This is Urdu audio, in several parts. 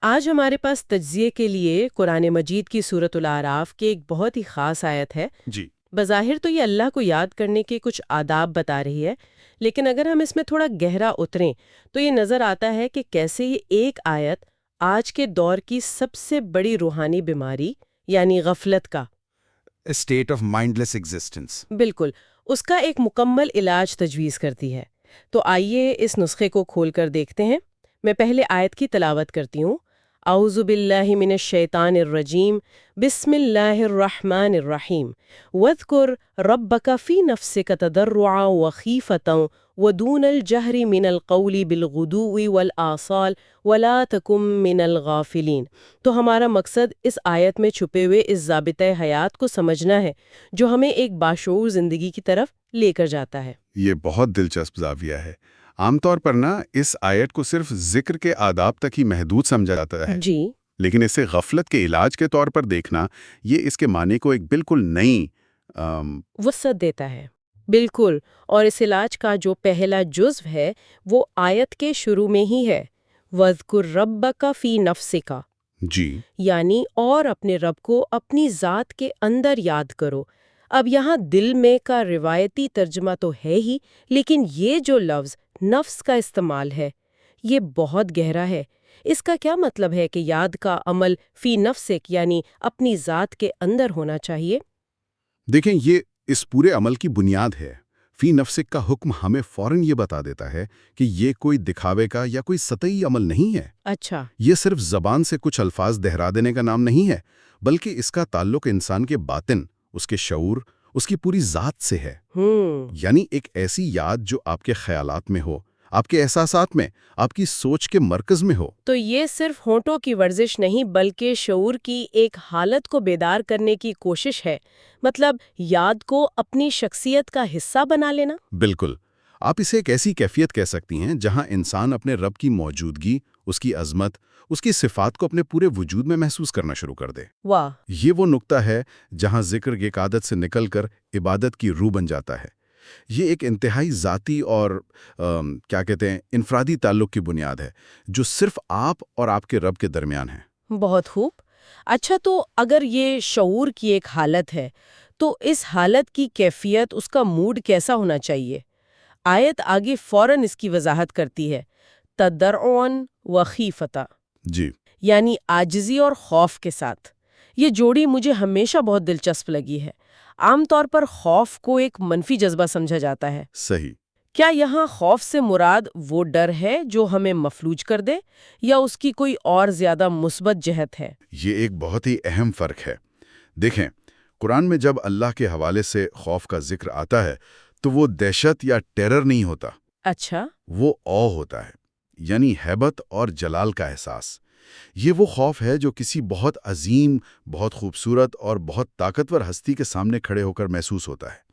آج ہمارے پاس تجزیے کے لیے قرآن مجید کی سورۃ الاعراف کی ایک بہت ہی خاص آیت ہے۔ جی بظاہر تو یہ اللہ کو یاد کرنے کے کچھ آداب بتا رہی ہے، لیکن اگر ہم اس میں تھوڑا گہرا اتریں تو یہ نظر آتا ہے کہ کیسے یہ ایک آیت آج کے دور کی سب سے بڑی روحانی بیماری یعنی غفلت کا state of mind less existence. بالکل اس کا ایک مکمل علاج تجویز کرتی ہے۔ تو آئیے اس نسخے کو کھول کر دیکھتے ہیں۔ میں پہلے آیت کی تلاوت کرتی ہوں۔ اعوذ باللہ من الشیطان الرجیم، بسم اللہ الرحمن الرحیم، وَاذْكُرْ رَبَّكَ فِي نَفْسِكَ تَضَرُّعًا وَخِيفَةً وَدُونَ الْجَهْرِ مِنَ الْقَوْلِ بِالْغُدُوِّ وَالْآصَالِ وَلَا تَكُن مِّنَ الْغَافِلِينَ۔ تو ہمارا مقصد اس آیت میں چھپے ہوئے اس ضابطۂ حیات کو سمجھنا ہے جو ہمیں ایک باشعور زندگی کی طرف لے کر جاتا ہے۔ یہ بہت دلچسپ زاویہ ہے۔ عام طور پر اس آیت کو صرف ذکر کے آداب تک ہی محدود سمجھا جاتا ہے، جی، لیکن اسے غفلت کے علاج کے طور پر دیکھنا، یہ اس کے معنی کو ایک بالکل نئی وسعت دیتا ہے۔ بالکل، اور اس علاج کا جو پہلا جزو ہے وہ آیت کے شروع میں ہی ہے، وَاذْكُرْ رَبَّكَ فِي نَفْسِكَ، جی یعنی اور اپنے رب کو اپنی ذات کے اندر یاد کرو۔ اب یہاں دل میں کا روایتی ترجمہ تو ہے ہی، لیکن یہ جو لفظ نفس کا استعمال ہے یہ بہت گہرا ہے۔ اس کا کیا مطلب ہے کہ یاد کا عمل فی نفسک یعنی اپنی ذات کے اندر ہونا چاہیے؟ دیکھیں، یہ اس پورے عمل کی بنیاد ہے۔ فی نفسک کا حکم ہمیں فوراً یہ بتا دیتا ہے کہ یہ کوئی دکھاوے کا یا کوئی سطحی عمل نہیں ہے۔ اچھا، یہ صرف زبان سے کچھ الفاظ دہرا دینے کا نام نہیں ہے، بلکہ اس کا تعلق انسان کے باطن، اس کے شعور، اس کی پوری ذات سے ہے۔ یعنی ایک ایسی یاد جو آپ کے خیالات میں ہو، آپ کے احساسات میں، آپ کی سوچ کے مرکز میں ہو۔ تو یہ صرف ہونٹوں کی ورزش نہیں بلکہ شعور کی ایک حالت کو بیدار کرنے کی کوشش ہے، مطلب یاد کو اپنی شخصیت کا حصہ بنا لینا۔ بالکل، آپ اسے ایک ایسی کیفیت کہہ سکتی ہیں جہاں انسان اپنے رب کی موجودگی، اس کی عظمت، اس کی صفات کو اپنے پورے وجود میں محسوس کرنا شروع کر دے۔ واہ، یہ وہ نقطہ ہے جہاں ذکر ایک عادت سے نکل کر عبادت کی روح بن جاتا ہے۔ یہ ایک انتہائی ذاتی اور انفرادی تعلق کی بنیاد ہے جو صرف آپ اور آپ کے رب کے درمیان ہے۔ بہت خوب۔ اچھا، تو اگر یہ شعور کی ایک حالت ہے تو اس حالت کی کیفیت، اس کا موڈ کیسا ہونا چاہیے؟ آیت آگے فوراً اس کی وضاحت کرتی ہے، تضرعاً وخیفتہ، جی، یعنی عاجزی اور خوف کے ساتھ۔ یہ جوڑی مجھے ہمیشہ بہت دلچسپ لگی ہے۔ عام طور پر خوف کو ایک منفی جذبہ سمجھا جاتا ہے۔ صحیح۔ کیا یہاں خوف سے مراد وہ ڈر ہے جو ہمیں مفلوج کر دے، یا اس کی کوئی اور زیادہ مثبت جہت ہے؟ یہ ایک بہت ہی اہم فرق ہے۔ دیکھیں، قرآن میں جب اللہ کے حوالے سے خوف کا ذکر آتا ہے تو وہ دہشت یا ٹیرر نہیں ہوتا، اچھا، وہ او ہوتا ہے، یعنی ہیبت اور جلال کا احساس۔ یہ وہ خوف ہے جو کسی بہت عظیم، بہت خوبصورت اور بہت طاقتور ہستی کے سامنے کھڑے ہو کر محسوس ہوتا ہے۔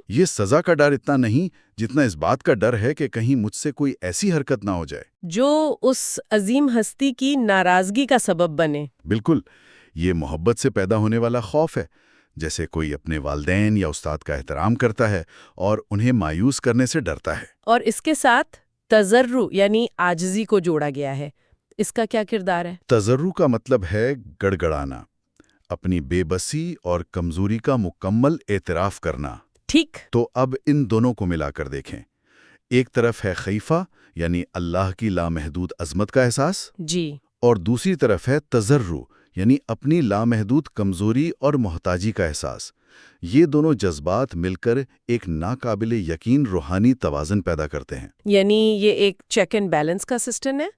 یہ سزا کا ڈر اتنا نہیں جتنا اس بات کا ڈر ہے کہ کہیں مجھ سے کوئی ایسی حرکت نہ ہو جائے جو اس عظیم ہستی کی ناراضگی کا سبب بنے۔ بالکل، یہ محبت سے پیدا ہونے والا خوف ہے، جیسے کوئی اپنے والدین یا استاد کا احترام کرتا ہے اور انہیں مایوس کرنے سے ڈرتا ہے۔ اور اس کے ساتھ تضرع یعنی عاجزی کو جوڑا گیا ہے۔ اس کا کیا کردار ہے؟ تضرع کا مطلب ہے گڑ گڑانا، اپنی بے بسی اور کمزوری کا مکمل اعتراف کرنا۔ ٹھیک، تو اب ان دونوں کو ملا کر دیکھیں۔ ایک طرف ہے خیفہ، یعنی اللہ کی لامحدود عظمت کا احساس، جی، اور دوسری طرف ہے تضرع، یعنی اپنی لامحدود کمزوری اور محتاجی کا احساس۔ یہ دونوں جذبات مل کر ایک ناقابل یقین روحانی توازن پیدا کرتے ہیں۔ یعنی یہ ایک چیک اینڈ بیلنس کا سسٹم ہے۔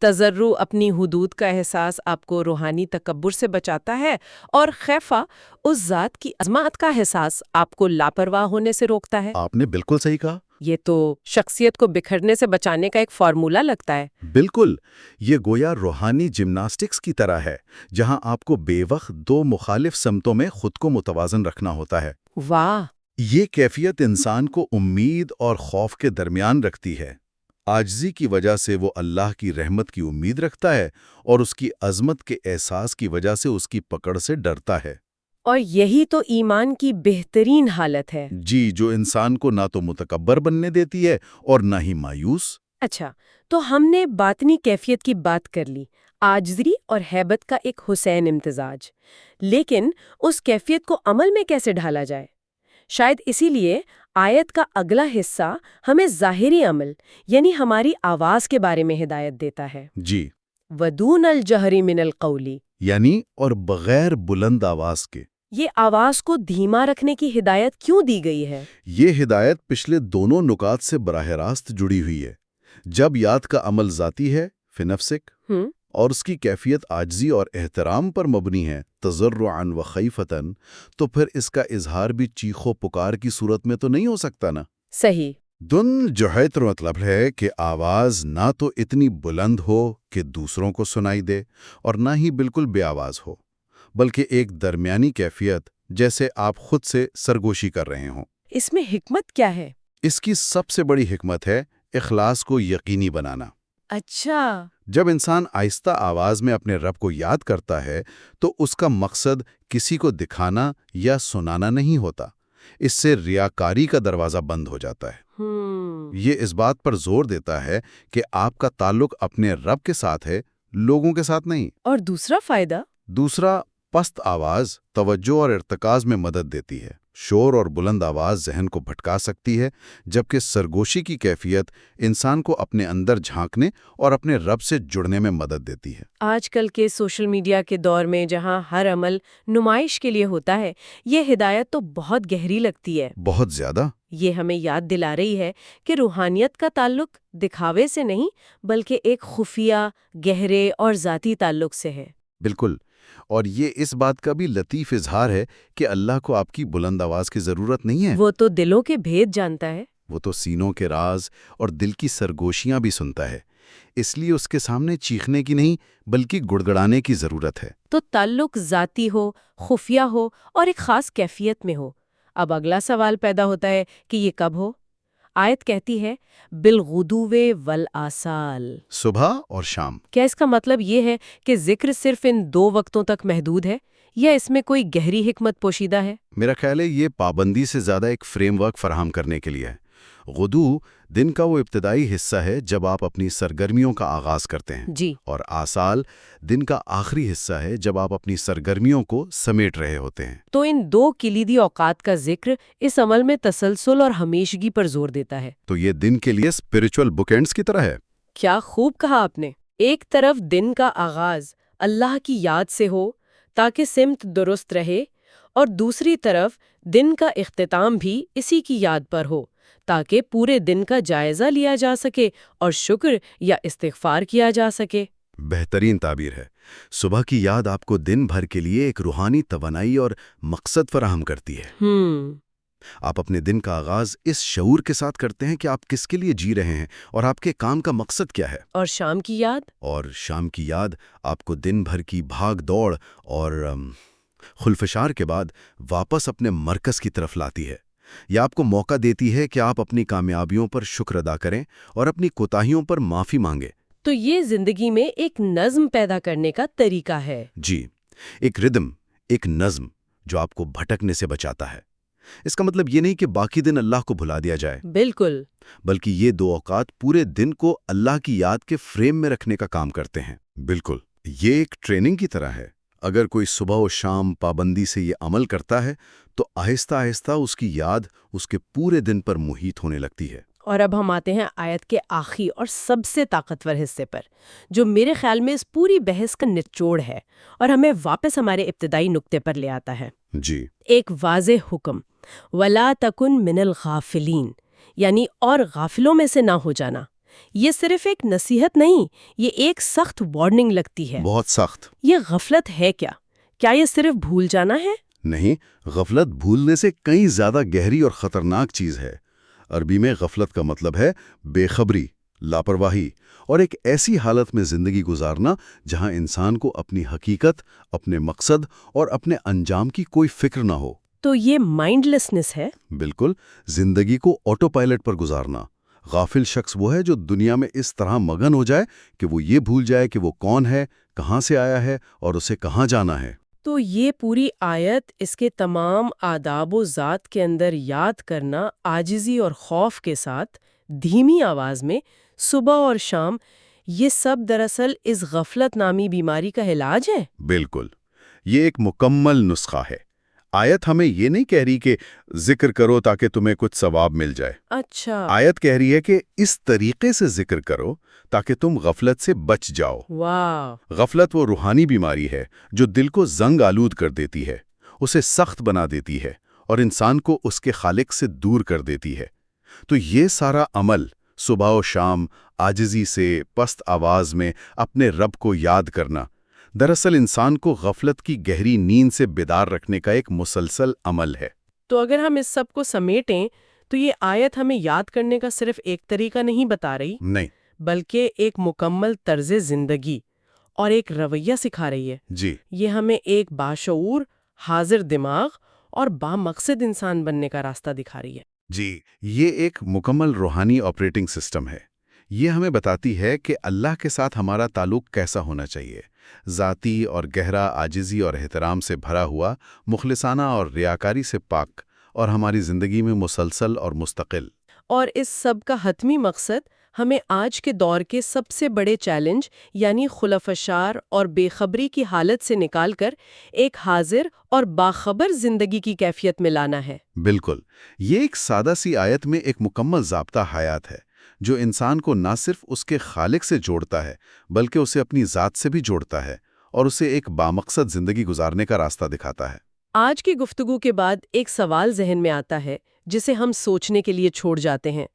تضرع اپنی حدود کا احساس آپ کو روحانی تکبر سے بچاتا ہے، اور خیفہ اس ذات کی عظمت کا احساس آپ کو لاپرواہ ہونے سے روکتا ہے۔ آپ نے بالکل صحیح کہا۔ یہ تو شخصیت کو بکھرنے سے بچانے کا ایک فارمولا لگتا ہے۔ بالکل، یہ گویا روحانی جمناسٹکس کی طرح ہے، جہاں آپ کو بے وقت دو مخالف سمتوں میں خود کو متوازن رکھنا ہوتا ہے۔ واہ، یہ کیفیت انسان کو امید اور خوف کے درمیان رکھتی ہے۔ عاجزی کی وجہ سے وہ اللہ کی رحمت کی امید رکھتا ہے، اور اس کی عظمت کے احساس کی وجہ سے اس کی پکڑ سے ڈرتا ہے۔ اور یہی تو ایمان کی بہترین حالت ہے۔ جی، جو انسان کو نہ تو متکبر بننے دیتی ہے اور نہ ہی مایوس۔ اچھا، تو ہم نے باطنی کیفیت کی بات کر لی، عاجزی اور ہیبت کا ایک حسین امتزاج، لیکن اس کیفیت کو عمل میں کیسے ڈھالا جائے؟ شاید اسی لیے آیت کا اگلا حصہ ہمیں ظاہری عمل یعنی ہماری آواز کے بارے میں ہدایت دیتا ہے۔ جی، ودون الجہری من القولی، یعنی اور بغیر بلند آواز کے۔ یہ آواز کو دھیما رکھنے کی ہدایت کیوں دی گئی ہے؟ یہ ہدایت پچھلے دونوں نکات سے براہ راست جڑی ہوئی ہے۔ جب یاد کا عمل ذاتی ہے فی نفسک اور اس کی کیفیت عاجزی اور احترام پر مبنی ہے تضرعاً و خیفتاً، تو پھر اس کا اظہار بھی چیخ و پکار کی صورت میں تو نہیں ہو سکتا نا۔ صحیح۔ دن جوہیتر مطلب ہے کہ آواز نہ تو اتنی بلند ہو کہ دوسروں کو سنائی دے اور نہ ہی بالکل بے آواز ہو، بلکہ ایک درمیانی کیفیت، جیسے آپ خود سے سرگوشی کر رہے ہوں۔ اس میں حکمت کیا ہے؟ اس کی سب سے بڑی حکمت ہے اخلاص کو یقینی بنانا۔ اچھا۔ جب انسان آہستہ آواز میں اپنے رب کو یاد کرتا ہے تو اس کا مقصد کسی کو دکھانا یا سنانا نہیں ہوتا۔ اس سے ریاکاری کا دروازہ بند ہو جاتا ہے۔ یہ اس بات پر زور دیتا ہے کہ آپ کا تعلق اپنے رب کے ساتھ ہے، لوگوں کے ساتھ نہیں۔ اور دوسرا فائدہ؟ دوسرا، پست آواز توجہ اور ارتکاز میں مدد دیتی ہے۔ شور اور بلند آواز ذہن کو بھٹکا سکتی ہے، جبکہ سرگوشی کی کیفیت انسان کو اپنے اندر جھانکنے اور اپنے رب سے جڑنے میں مدد دیتی ہے۔ آج کل کے سوشل میڈیا کے دور میں جہاں ہر عمل نمائش کے لیے ہوتا ہے، یہ ہدایت تو بہت گہری لگتی ہے۔ بہت زیادہ۔ یہ ہمیں یاد دلا رہی ہے کہ روحانیت کا تعلق دکھاوے سے نہیں بلکہ ایک خفیہ، گہرے اور ذاتی تعلق سے ہے۔ بالکل، اور یہ اس بات کا بھی لطیف اظہار ہے کہ اللہ کو آپ کی بلند آواز کی ضرورت نہیں ہے۔ وہ تو دلوں کے بھید جانتا ہے۔ وہ تو سینوں کے راز اور دل کی سرگوشیاں بھی سنتا ہے، اس لیے اس کے سامنے چیخنے کی نہیں بلکہ گڑگڑانے کی ضرورت ہے۔ تو تعلق ذاتی ہو، خفیہ ہو اور ایک خاص کیفیت میں ہو۔ اب اگلا سوال پیدا ہوتا ہے کہ یہ کب ہو؟ آیت کہتی ہے بالغدو والآصال، صبح اور شام۔ کیا اس کا مطلب یہ ہے کہ ذکر صرف ان دو وقتوں تک محدود ہے یا اس میں کوئی گہری حکمت پوشیدہ ہے؟ میرا خیال ہے یہ پابندی سے زیادہ ایک فریم ورک فراہم کرنے کے لیے ہے۔ غدو دن کا وہ ابتدائی حصہ ہے جب آپ اپنی سرگرمیوں کا آغاز کرتے ہیں، جی۔ اور آصال دن کا آخری حصہ ہے جب آپ اپنی سرگرمیوں کو سمیٹ رہے ہوتے ہیں۔ تو ان دو کلیدی اوقات کا ذکر اس عمل میں تسلسل اور ہمیشگی پر زور دیتا ہے۔ تو یہ دن کے لیے اسپرچول بک اینڈز کی طرح ہے۔ کیا خوب کہا آپ نے۔ ایک طرف دن کا آغاز اللہ کی یاد سے ہو تاکہ سمت درست رہے، اور دوسری طرف دن کا اختتام بھی اسی کی یاد پر ہو تاکہ پورے دن کا جائزہ لیا جا سکے اور شکر یا استغفار کیا جا سکے۔ بہترین تعبیر ہے۔ صبح کی یاد آپ کو دن بھر کے لیے ایک روحانی توانائی اور مقصد فراہم کرتی ہے۔ آپ اپنے دن کا آغاز اس شعور کے ساتھ کرتے ہیں کہ آپ کس کے لیے جی رہے ہیں اور آپ کے کام کا مقصد کیا ہے۔ اور شام کی یاد؟ اور شام کی یاد آپ کو دن بھر کی بھاگ دوڑ اور خلفشار کے بعد واپس اپنے مرکز کی طرف لاتی ہے۔ یہ آپ کو موقع دیتی ہے کہ آپ اپنی کامیابیوں پر شکر ادا کریں اور اپنی کوتاہیوں پر معافی مانگیں۔ تو یہ زندگی میں ایک نظم پیدا کرنے کا طریقہ ہے۔ جی، ایک ردم، ایک نظم جو آپ کو بھٹکنے سے بچاتا ہے۔ اس کا مطلب یہ نہیں کہ باقی دن اللہ کو بھلا دیا جائے، بالکل، بلکہ یہ دو اوقات پورے دن کو اللہ کی یاد کے فریم میں رکھنے کا کام کرتے ہیں۔ بالکل، یہ ایک ٹریننگ کی طرح ہے۔ اگر کوئی صبح و شام پابندی سے یہ عمل کرتا ہے تو آہستہ آہستہ اس کی یاد اس کے پورے دن پر محیط ہونے لگتی ہے۔ اور اب ہم آتے ہیں آیت کے آخری اور سب سے طاقتور حصے پر، جو میرے خیال میں اس پوری بحث کا نچوڑ ہے اور ہمیں واپس ہمارے ابتدائی نقطے پر لے آتا ہے۔ جی، ایک واضح حکم، وَلَا تَكُن مِّنَ الْغَافِلِينَ، یعنی اور غافلوں میں سے نہ ہو جانا۔ یہ صرف ایک نصیحت نہیں، یہ ایک سخت وارننگ لگتی ہے۔ بہت سخت۔ یہ غفلت ہے کیا؟ کیا یہ صرف بھول جانا ہے؟ نہیں، غفلت بھولنے سے کئی زیادہ گہری اور خطرناک چیز ہے۔ عربی میں غفلت کا مطلب ہے بے خبری، لاپرواہی اور ایک ایسی حالت میں زندگی گزارنا جہاں انسان کو اپنی حقیقت، اپنے مقصد اور اپنے انجام کی کوئی فکر نہ ہو۔ تو یہ مائنڈ لیسنس ہے۔ بالکل، زندگی کو آٹو پائلٹ پر گزارنا۔ غافل شخص وہ ہے جو دنیا میں اس طرح مگن ہو جائے کہ وہ یہ بھول جائے کہ وہ کون ہے، کہاں سے آیا ہے اور اسے کہاں جانا ہے۔ تو یہ پوری آیت اس کے تمام آداب و ذات کے اندر یاد کرنا، عاجزی اور خوف کے ساتھ دھیمی آواز میں صبح اور شام یہ سب دراصل اس غفلت نامی بیماری کا علاج ہے؟ بالکل، یہ ایک مکمل نسخہ ہے۔ آیت ہمیں یہ نہیں کہہ رہی کہ ذکر کرو تاکہ تمہیں کچھ ثواب مل جائے۔ اچھا، آیت کہہ رہی ہے کہ اس طریقے سے ذکر کرو تاکہ تم غفلت سے بچ جاؤ۔ واہ، غفلت وہ روحانی بیماری ہے جو دل کو زنگ آلود کر دیتی ہے، اسے سخت بنا دیتی ہے اور انسان کو اس کے خالق سے دور کر دیتی ہے۔ تو یہ سارا عمل صبح و شام عاجزی سے پست آواز میں اپنے رب کو یاد کرنا دراصل انسان کو غفلت کی گہری نیند سے بیدار رکھنے کا ایک مسلسل عمل ہے۔ تو اگر ہم اس سب کو سمیٹیں تو یہ آیت ہمیں یاد کرنے کا صرف ایک طریقہ نہیں بتا رہی، نہیں بلکہ ایک مکمل طرز زندگی اور ایک رویہ سکھا رہی ہے۔ جی، یہ ہمیں ایک باشعور، حاضر دماغ اور بامقصد انسان بننے کا راستہ دکھا رہی ہے۔ جی، یہ ایک مکمل روحانی آپریٹنگ سسٹم ہے۔ یہ ہمیں بتاتی ہے کہ اللہ کے ساتھ ہمارا تعلق کیسا ہونا چاہیے، ذاتی اور گہرا، عاجزی اور احترام سے بھرا ہوا، مخلصانہ اور ریاکاری سے پاک، اور ہماری زندگی میں مسلسل اور مستقل۔ اور اس سب کا حتمی مقصد ہمیں آج کے دور کے سب سے بڑے چیلنج یعنی خلفشار اور بے خبری کی حالت سے نکال کر ایک حاضر اور باخبر زندگی کی کیفیت میں لانا ہے۔ بالکل، یہ ایک سادہ سی آیت میں ایک مکمل ضابطہ حیات ہے جو انسان کو نہ صرف اس کے خالق سے جوڑتا ہے بلکہ اسے اپنی ذات سے بھی جوڑتا ہے اور اسے ایک بامقصد زندگی گزارنے کا راستہ دکھاتا ہے۔ آج کی گفتگو کے بعد ایک سوال ذہن میں آتا ہے جسے ہم سوچنے کے لیے چھوڑ جاتے ہیں۔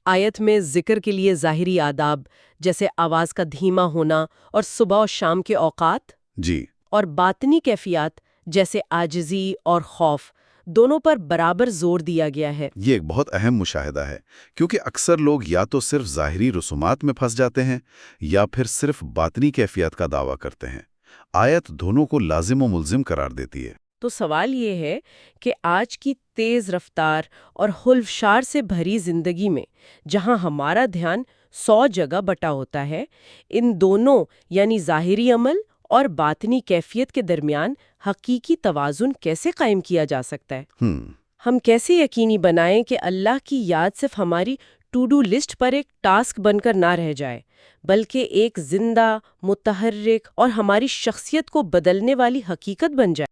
آیت میں ذکر کے لیے ظاہری آداب جیسے آواز کا دھیما ہونا اور صبح و شام کے اوقات، جی، اور باطنی کیفیات جیسے عاجزی اور خوف، دونوں پر برابر زور دیا گیا ہے۔ یہ ایک بہت اہم مشاہدہ ہے کیونکہ اکثر لوگ یا تو صرف ظاہری رسومات میں پھنس جاتے ہیں یا پھر صرف باطنی کیفیت کا دعویٰ کرتے ہیں۔ آیت دونوں کو لازم و ملزم قرار دیتی ہے۔ تو سوال یہ ہے کہ آج کی تیز رفتار اور خلفشار سے بھری زندگی میں جہاں ہمارا دھیان 100 جگہ بٹا ہوتا ہے، ان دونوں یعنی ظاہری عمل اور باطنی کیفیت کے درمیان حقیقی توازن کیسے قائم کیا جا سکتا ہے؟ ہم کیسے یقینی بنائیں کہ اللہ کی یاد صرف ہماری ٹو ڈو لسٹ پر ایک ٹاسک بن کر نہ رہ جائے بلکہ ایک زندہ، متحرک اور ہماری شخصیت کو بدلنے والی حقیقت بن جائے؟